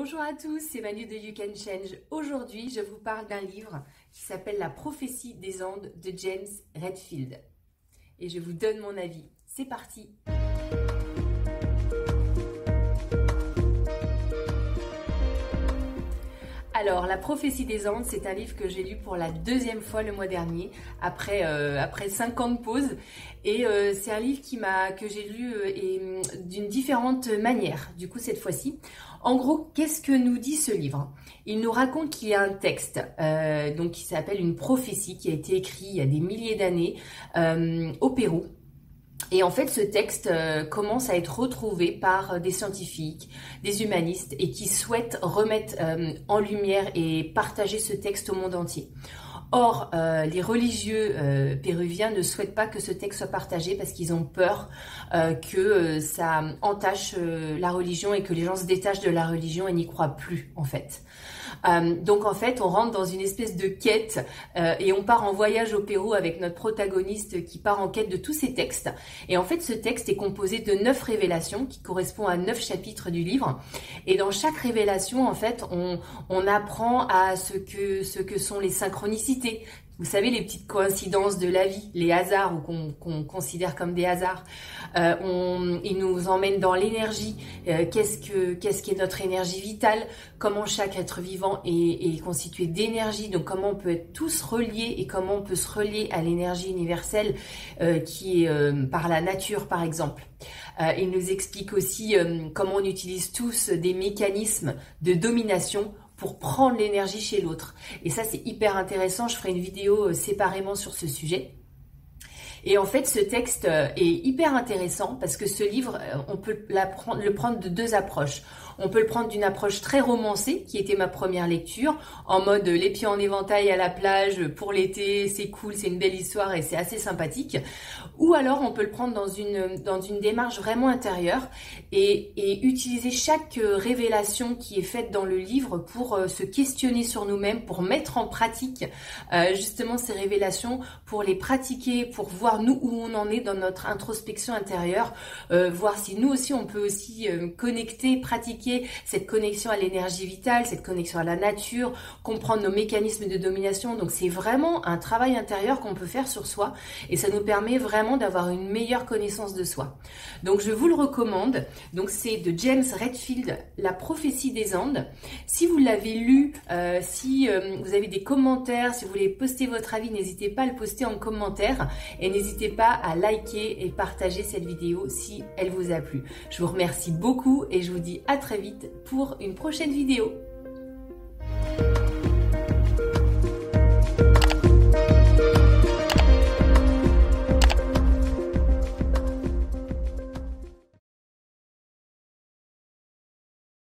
Bonjour à tous, c'est Manu de You Can Change. Aujourd'hui, je vous parle d'un livre qui s'appelle La prophétie des Andes de James Redfield. Et je vous donne mon avis. C'est parti! Alors, La prophétie des Andes, c'est un livre que j'ai lu pour la deuxième fois le mois dernier, après 5 ans de pause. Et c'est un livre que j'ai lu d'une différente manière, du coup, cette fois-ci. En gros, qu'est-ce que nous dit ce livre? Il nous raconte qu'il y a un texte donc qui s'appelle une prophétie, qui a été écrit il y a des milliers d'années au Pérou. Et en fait, ce texte commence à être retrouvé par des scientifiques, des humanistes et qui souhaitent remettre en lumière et partager ce texte au monde entier. Or, les religieux péruviens ne souhaitent pas que ce texte soit partagé parce qu'ils ont peur que ça entache la religion et que les gens se détachent de la religion et n'y croient plus, en fait. Donc en fait, on rentre dans une espèce de quête et on part en voyage au Pérou avec notre protagoniste qui part en quête de tous ces textes. Et en fait, ce texte est composé de 9 révélations qui correspondent à 9 chapitres du livre. Et dans chaque révélation, en fait, on apprend à ce que sont les synchronicités. Vous savez, les petites coïncidences de la vie, les hasards ou qu'on considère comme des hasards. Il nous emmène dans l'énergie. Qu'est-ce qu'est notre énergie vitale? Comment chaque être vivant est constitué d'énergie? Donc comment on peut être tous reliés et comment on peut se relier à l'énergie universelle qui est par la nature, par exemple. Il nous explique aussi comment on utilise tous des mécanismes de domination pour prendre l'énergie chez l'autre. Et ça, c'est hyper intéressant. Je ferai une vidéo séparément sur ce sujet. Et en fait, ce texte est hyper intéressant parce que ce livre, on peut le prendre de 2 approches. On peut le prendre d'une approche très romancée, qui était ma première lecture, en mode les pieds en éventail à la plage pour l'été, c'est cool, c'est une belle histoire et c'est assez sympathique. Ou alors, on peut le prendre dans une démarche vraiment intérieure et utiliser chaque révélation qui est faite dans le livre pour se questionner sur nous-mêmes, pour mettre en pratique justement ces révélations, pour les pratiquer, pour voir nous où on en est dans notre introspection intérieure, voir si nous aussi on peut aussi connecter, pratiquer cette connexion à l'énergie vitale, cette connexion à la nature, comprendre nos mécanismes de domination. Donc c'est vraiment un travail intérieur qu'on peut faire sur soi et ça nous permet vraiment d'avoir une meilleure connaissance de soi. Donc je vous le recommande. Donc c'est de James Redfield, La prophétie des Andes. Si vous l'avez lu, si vous avez des commentaires, si vous voulez poster votre avis, n'hésitez pas à le poster en commentaire et n'hésitez pas à liker et partager cette vidéo si elle vous a plu. Je vous remercie beaucoup et je vous dis à très vite pour une prochaine vidéo.